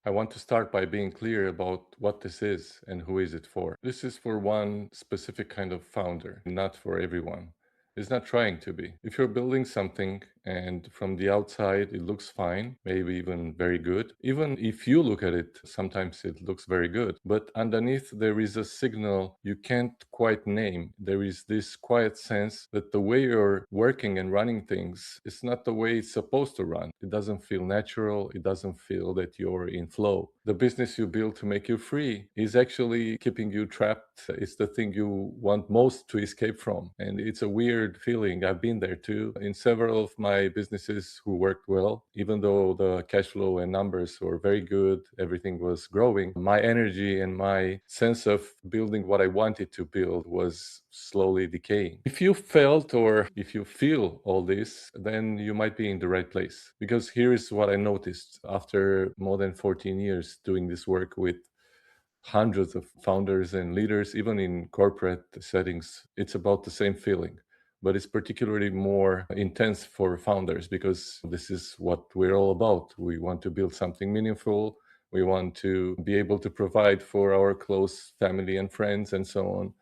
I want to start by being clear about what this is and who is it for. This is for one specific kind of founder, not for everyone. It's not trying to be. If you're building something and from the outside it looks fine, maybe even very good, even if you look at it, sometimes it looks very good, but underneath there is a signal you can't quite name. There is this quiet sense that the way you're working and running things is not the way it's supposed to run. It doesn't feel natural. It doesn't feel that you're in flow. The business you build to make you free is actually keeping you trapped. It's the thing you want most to escape from. And it's a weird feeling. I've been there too. In several of my businesses who worked well, even though the cash flow and numbers were very good, everything was growing, my energy and my sense of building what I wanted to build was slowly decaying. If you felt or if you feel all this, then you might be in the right place. Because here is what I noticed after more than 14 years doing this work with hundreds of founders and leaders, even in corporate settings. It's about the same feeling, but it's particularly more intense for founders because this is what we're all about. We want to build something meaningful. We want to be able to provide for our close family and friends and so on.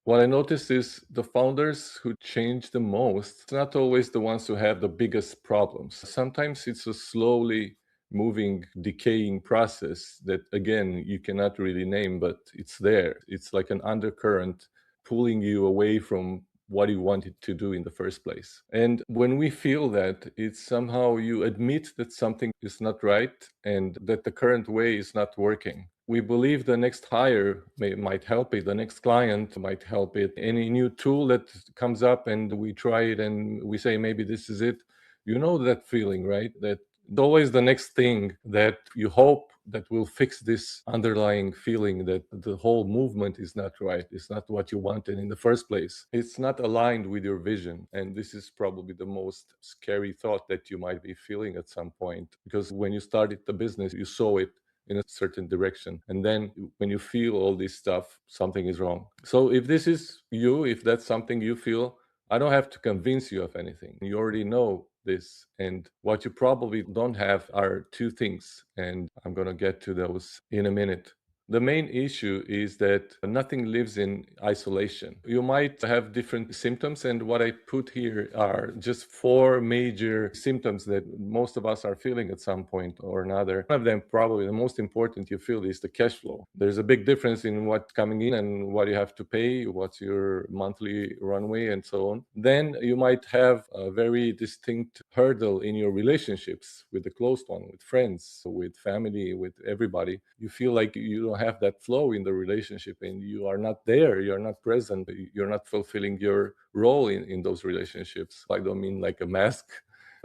What I noticed is the founders who change the most, it's not always the ones who have the biggest problems. Sometimes it's a slowly moving, decaying process that, again, you cannot really name, but it's there. It's like an undercurrent pulling you away from what you wanted to do in the first place. And when we feel that, it's somehow you admit that something is not right and that the current way is not working. We believe the next hire might help it, the next client might help it, any new tool that comes up and we try it and we say, maybe this is it. You know that feeling, right? That always the next thing that you hope that will fix this underlying feeling that the whole movement is not right. It's not what you wanted in the first place. It's not aligned with your vision. And this is probably the most scary thought that you might be feeling at some point. Because when you started the business, you saw it in a certain direction. And then when you feel all this stuff, something is wrong. So if this is you, if that's something you feel, I don't have to convince you of anything. You already know this. And what you probably don't have are two things. And I'm going to get to those in a minute. The main issue is that nothing lives in isolation. You might have different symptoms, and what I put here are just four major symptoms that most of us are feeling at some point or another. One of them, probably the most important you feel, is the cash flow. There's a big difference in what's coming in and what you have to pay, what's your monthly runway, and so on. Then you might have a very distinct hurdle in your relationships with the close one, with friends, with family, with everybody. You feel like you don't have that flow in the relationship and you are not there, you're not present, you're not fulfilling your role in those relationships. I don't mean like a mask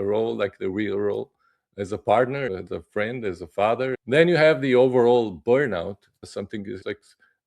a role, like the real role, as a partner, as a friend, as a father. Then you have the overall burnout. Something is like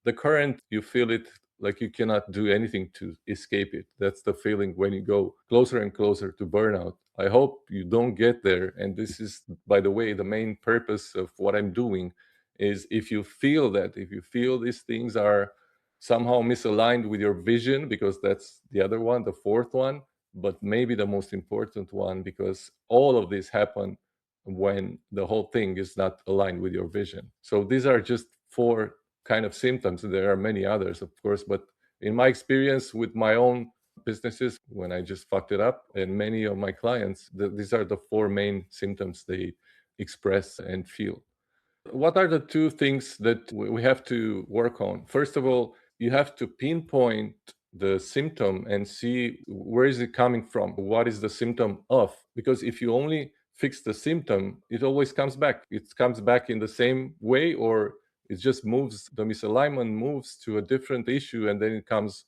the current, you feel it like you cannot do anything to escape it. That's the feeling when you go closer and closer to burnout. I hope you don't get there. And this is, by the way, the main purpose of what I'm doing is if you feel that, if you feel these things are somehow misaligned with your vision, because that's the other one, the fourth one, but maybe the most important one, because all of this happen when the whole thing is not aligned with your vision. So these are just four kind of symptoms. There are many others, of course, but in my experience with my own businesses, when I just fucked it up, and many of my clients, these are the four main symptoms they express and feel. What are the two things that we have to work on? First of all, you have to pinpoint the symptom and see where is it coming from? What is the symptom of? Because if you only fix the symptom, it always comes back. It comes back in the same way, or it just moves, the misalignment moves to a different issue and then it comes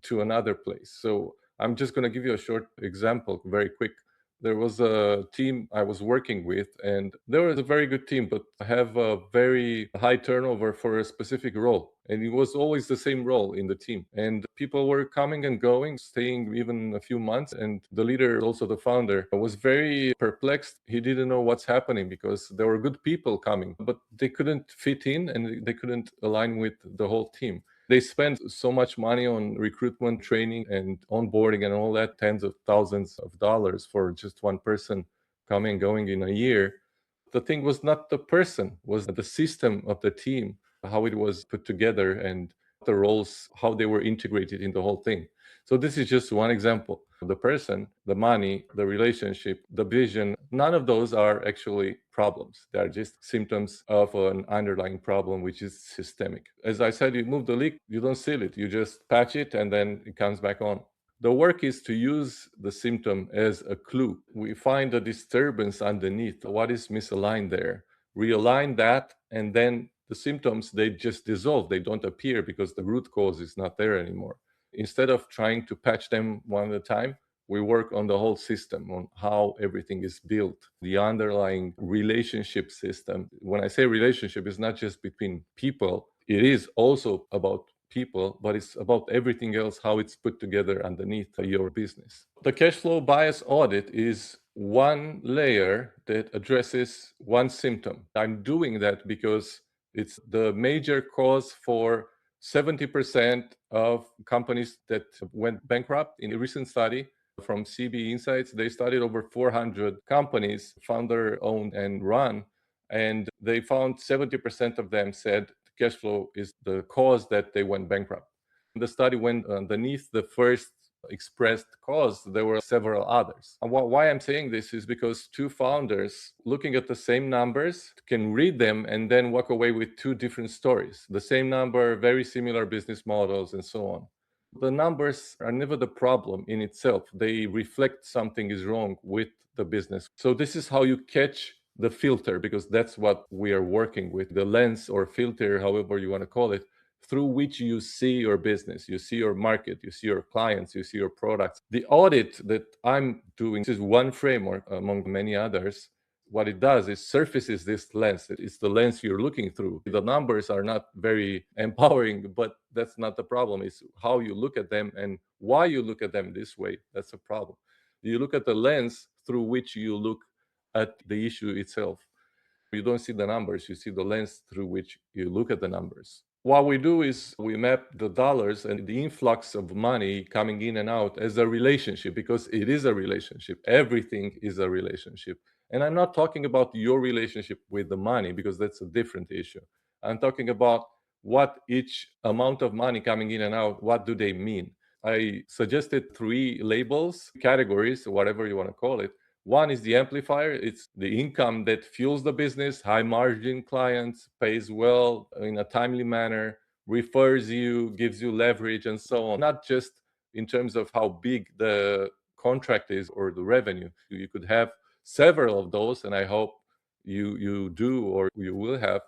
to another place. So I'm just going to give you a short example, very quick. There was a team I was working with, and they were a very good team, but have a very high turnover for a specific role. And it was always the same role in the team. And people were coming and going, staying even a few months. And the leader, also the founder, was very perplexed. He didn't know what's happening because there were good people coming, but they couldn't fit in and they couldn't align with the whole team. They spend so much money on recruitment, training, and onboarding and all that, tens of thousands of dollars for just one person coming and going in a year. The thing was not the person, was the system of the team, how it was put together, and the roles, how they were integrated in the whole thing. So this is just one example. The person, the money, the relationship, the vision, none of those are actually problems. They are just symptoms of an underlying problem, which is systemic. As I said, you move the leak, you don't seal it, you just patch it and then it comes back on. The work is to use the symptom as a clue. We find a disturbance underneath. What is misaligned there? Realign that, and then the symptoms, they just dissolve. They don't appear because the root cause is not there anymore. Instead of trying to patch them one at a time, we work on the whole system, on how everything is built, the underlying relationship system. When I say relationship, it's not just between people, it is also about people, but it's about everything else, how it's put together underneath your business. The cash flow bias audit is one layer that addresses one symptom. I'm doing that because it's the major cause for 70% of companies that went bankrupt. In a recent study from CB Insights, they studied over 400 companies, founder owned and run, and they found 70% of them said cash flow is the cause that they went bankrupt. The study went underneath the first expressed cause, there were several others. And why I'm saying this is because two founders looking at the same numbers can read them and then walk away with two different stories. The same number, very similar business models, and so on. The numbers are never the problem in itself. They reflect something is wrong with the business. So this is how you catch the filter, because that's what we are working with, the lens or filter, however you want to call it, through which you see your business, you see your market, you see your clients, you see your products. The audit that I'm doing is one framework among many others. What it does is surfaces this lens. It's the lens you're looking through. The numbers are not very empowering, but that's not the problem. It's how you look at them and why you look at them this way. That's a problem. You look at the lens through which you look at the issue itself. You don't see the numbers, you see the lens through which you look at the numbers. What we do is we map the dollars and the influx of money coming in and out as a relationship, because it is a relationship. Everything is a relationship. And I'm not talking about your relationship with the money, because that's a different issue. I'm talking about what each amount of money coming in and out, what do they mean? I suggested three labels, categories, whatever you want to call it. One is the amplifier. It's the income that fuels the business, high margin clients, pays well in a timely manner, refers you, gives you leverage, and so on. Not just in terms of how big the contract is or the revenue. You could have several of those, and I hope you do or you will have.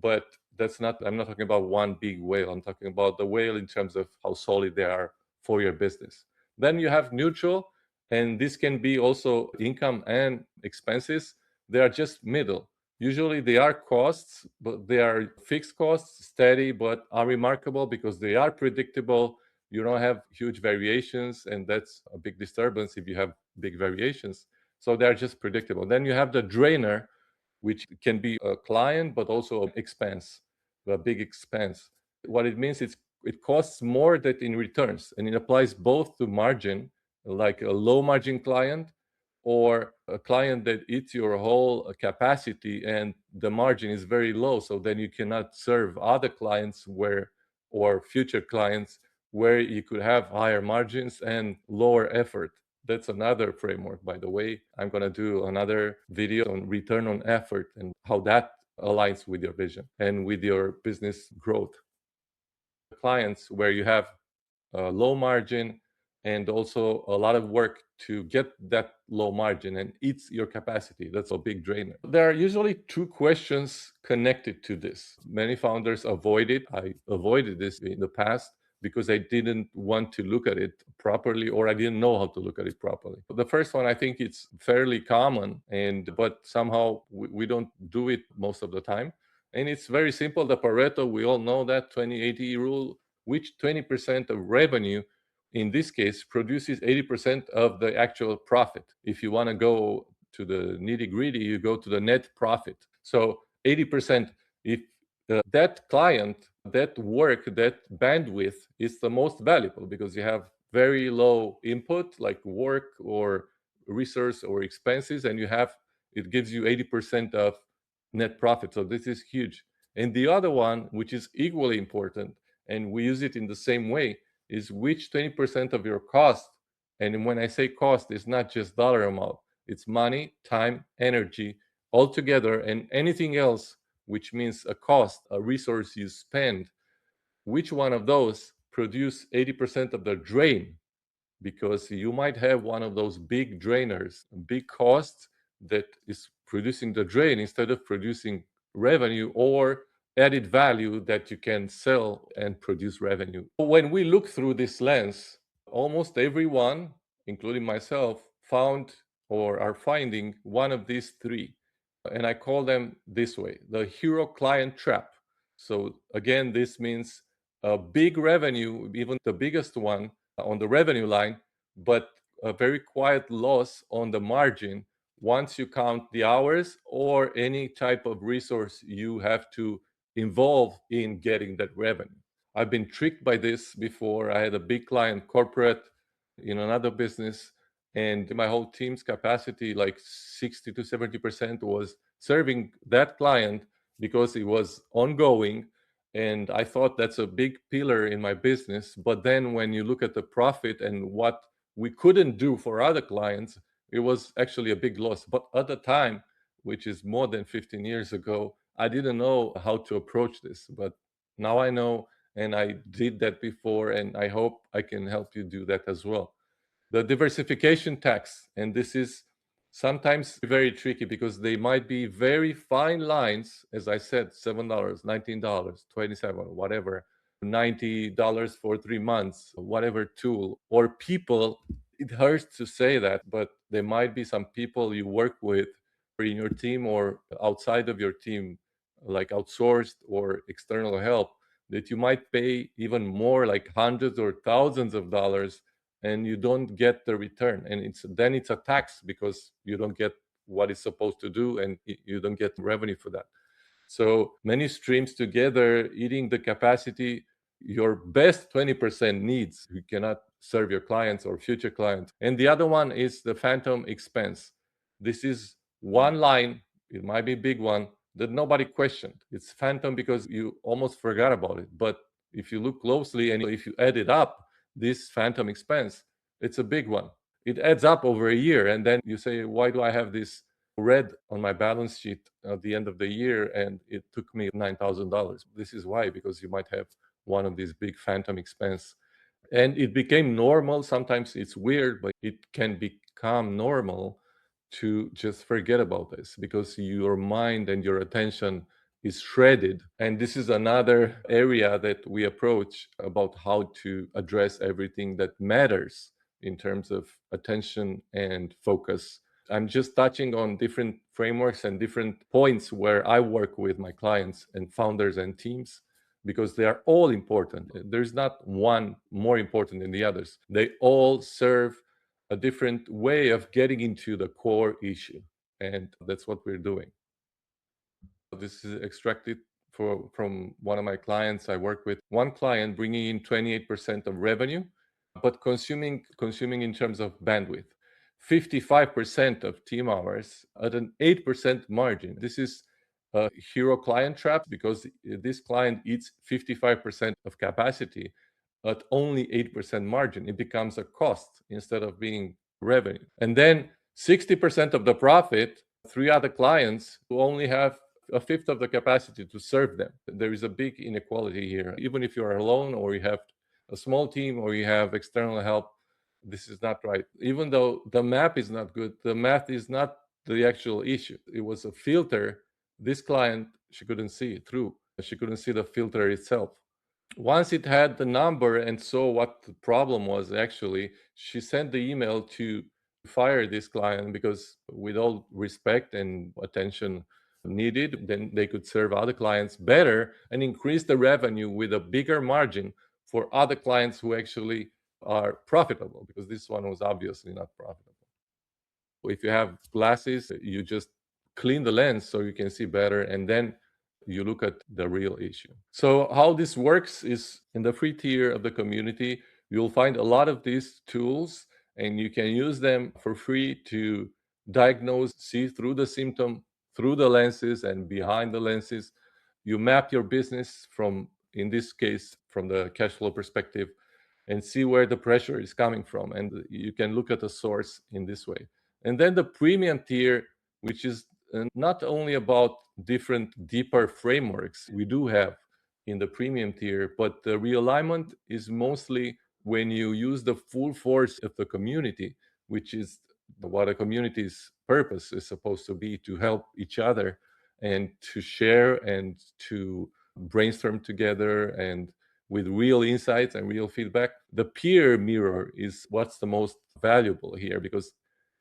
But that's not, I'm not talking about one big whale. I'm talking about the whale in terms of how solid they are for your business. Then you have neutral, and this can be also income and expenses. They are just middle. Usually they are costs, but they are fixed costs, steady, but are remarkable because they are predictable. You don't have huge variations, and that's a big disturbance if you have big variations. So they're just predictable. Then you have the drainer, which can be a client, but also an expense, a big expense. What it means is it costs more than in returns, and it applies both to margin, like a low margin client, or a client that eats your whole capacity and the margin is very low. So then you cannot serve other clients where, or future clients where you could have higher margins and lower effort. That's another framework, by the way. I'm going to do another video on return on effort and how that aligns with your vision and with your business growth. Clients where you have low margin and also a lot of work to get that low margin and eats your capacity. That's a big drainer. There are usually two questions connected to this. Many founders avoid it. I avoided this in the past because I didn't want to look at it properly, or I didn't know how to look at it properly. The first one, I think it's fairly common, but somehow we don't do it most of the time. And it's very simple. The Pareto, we all know that 20-80 rule, which 20% of revenue in this case produces 80% of the actual profit. If you want to go to the nitty gritty, you go to the net profit. So 80%, if that client, that work, that bandwidth is the most valuable because you have very low input like work or resource or expenses, and you have it gives you 80% of net profit. So this is huge. And the other one, which is equally important, and we use it in the same way, is which 20% of your cost. And when I say cost, it's not just dollar amount, it's money, time, energy, all together, and anything else, which means a cost, a resource you spend. Which one of those produce 80% of the drain? Because you might have one of those big drainers, big cost that is producing the drain instead of producing revenue or added value that you can sell and produce revenue. When we look through this lens, almost everyone, including myself, found or are finding one of these three. And I call them this way: the hero client trap. So, again, this means a big revenue, even the biggest one on the revenue line, but a very quiet loss on the margin once you count the hours or any type of resource you have to involve in getting that revenue. I've been tricked by this before. I had a big client, corporate, in another business, and my whole team's capacity, like 60 to 70%, was serving that client because it was ongoing. And I thought that's a big pillar in my business. But then when you look at the profit and what we couldn't do for other clients, it was actually a big loss. But at the time, which is more than 15 years ago, I didn't know how to approach this. But now I know, and I did that before, and I hope I can help you do that as well. The diversification tax, and this is sometimes very tricky because they might be very fine lines, as I said, $7, $19, 27, whatever, $90 for 3 months, whatever tool or people. It hurts to say that, but there might be some people you work with in your team or outside of your team, like outsourced or external help, that you might pay even more, like hundreds or thousands of dollars, and you don't get the return, and it's a tax because you don't get what it's supposed to do, and you don't get revenue for that. So many streams together eating the capacity your best 20% needs. You cannot serve your clients or future clients. And the other one is the phantom expense. This is one line, it might be a big one, that nobody questioned. It's phantom because you almost forgot about it. But if you look closely and if you add it up, this phantom expense, it's a big one. It adds up over a year. And then you say, why do I have this red on my balance sheet at the end of the year and it took me $9,000? This is why, because you might have one of these big phantom expense. And it became normal. Sometimes it's weird, but it can become normal to just forget about this because your mind and your attention is shredded. And this is another area that we approach about how to address everything that matters in terms of attention and focus. I'm just touching on different frameworks and different points where I work with my clients and founders and teams because they are all important. There's not one more important than the others. They all serve a different way of getting into the core issue. And that's what we're doing. This is extracted from one of my clients I work with. One client bringing in 28% of revenue, but consuming in terms of bandwidth. 55% of team hours at an 8% margin. This is a hero client trap because this client eats 55% of capacity at only 8% margin. It becomes a cost instead of being revenue. And then 60% of the profit, three other clients who only have a fifth of the capacity to serve them. There is a big inequality here. Even if you're alone or you have a small team or you have external help, this is not right. Even though the map is not good, the math is not the actual issue. It was a filter. This client, she couldn't see it through. She couldn't see the filter itself. Once it had the number and saw what the problem was, actually, she sent the email to fire this client because, with all respect and attention needed, then they could serve other clients better and increase the revenue with a bigger margin for other clients who actually are profitable, because this one was obviously not profitable. If you have glasses, you just clean the lens so you can see better, and then you look at the real issue. So how this works is in the free tier of the community, you'll find a lot of these tools and you can use them for free to diagnose, see through the symptom, through the lenses and behind the lenses. You map your business from, in this case, from the cash flow perspective, and see where the pressure is coming from. And you can look at the source in this way. And then the premium tier, which is not only about different, deeper frameworks we do have in the premium tier, but the realignment is mostly when you use the full force of the community, which is what a community's purpose is supposed to be, to help each other and to share and to brainstorm together and with real insights and real feedback. The peer mirror is what's the most valuable here, because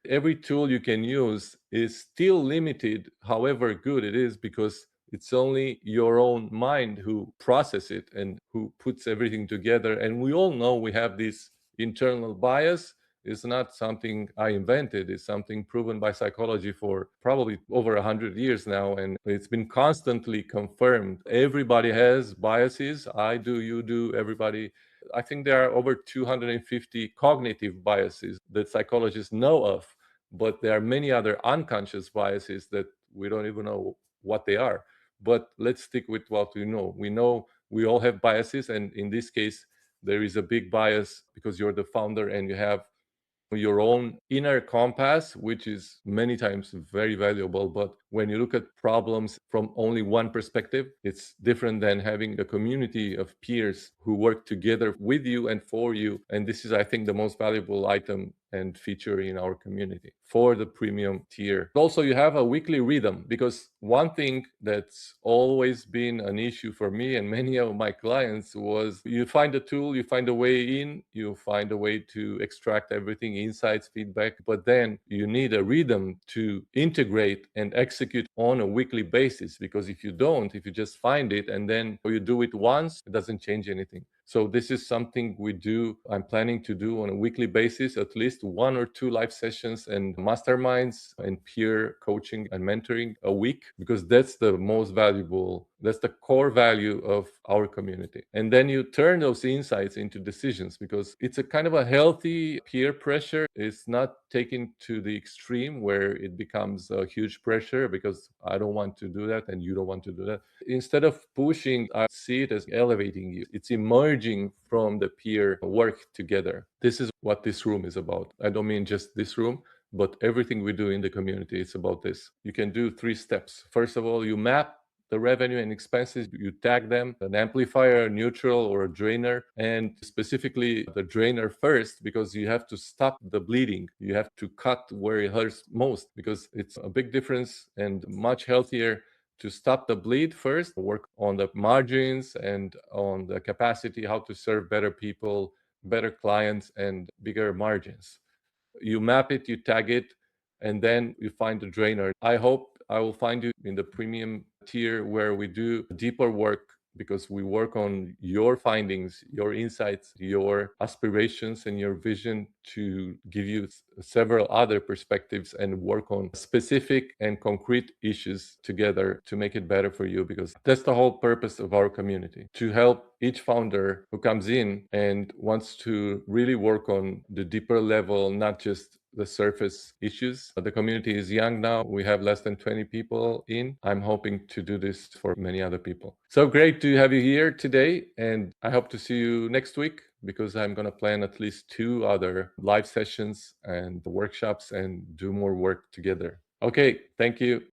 every tool you can use is still limited, however good it is, because it's only your own mind who process it and who puts everything together. And we all know we have this internal bias. It's not something I invented. It's something proven by psychology for probably over 100 years now, and it's been constantly confirmed. Everybody has biases. I do, you do, everybody. I think there are over 250 cognitive biases that psychologists know of, but there are many other unconscious biases that we don't even know what they are. But let's stick with what we know. We know we all have biases, and in this case, there is a big bias because you're the founder and you have your own inner compass, which is many times very valuable. But when you look at problems from only one perspective, it's different than having a community of peers who work together with you and for you. And this is, I think, the most valuable item and feature in our community for the premium tier. Also, you have a weekly rhythm, because one thing that's always been an issue for me and many of my clients was you find a tool, you find a way in, you find a way to extract everything, insights, feedback, but then you need a rhythm to integrate and execute on a weekly basis, because if you don't, if you just find it and then you do it once, it doesn't change anything. So this is something we do. I'm planning to do on a weekly basis, at least 1 or 2 live sessions and masterminds and peer coaching and mentoring a week, because that's the most valuable, that's the core value of our community. And then you turn those insights into decisions, because it's a kind of a healthy peer pressure. It's not taken to the extreme where it becomes a huge pressure because I don't want to do that and you don't want to do that. Instead of pushing, I see it as elevating you. It's emerging from the peer work together. This is what this room is about. I don't mean just this room, but everything we do in the community is about this. You can do 3 steps. First of all, you map the revenue and expenses, you tag them, an amplifier, a neutral, or a drainer, and specifically the drainer first, because you have to stop the bleeding. You have to cut where it hurts most, because it's a big difference and much healthier to stop the bleed first, work on the margins and on the capacity, how to serve better people, better clients, and bigger margins. You map it, you tag it, and then you find the drainer. I hope I will find you in the premium tier where we do deeper work, because we work on your findings, your insights, your aspirations, and your vision to give you several other perspectives and work on specific and concrete issues together to make it better for you, because that's the whole purpose of our community, to help each founder who comes in and wants to really work on the deeper level, not just the surface issues. The community is young now. We have less than 20 people in. I'm hoping to do this for many other people. So great to have you here today. And I hope to see you next week, because I'm going to plan at least 2 other live sessions and workshops and do more work together. Okay, thank you.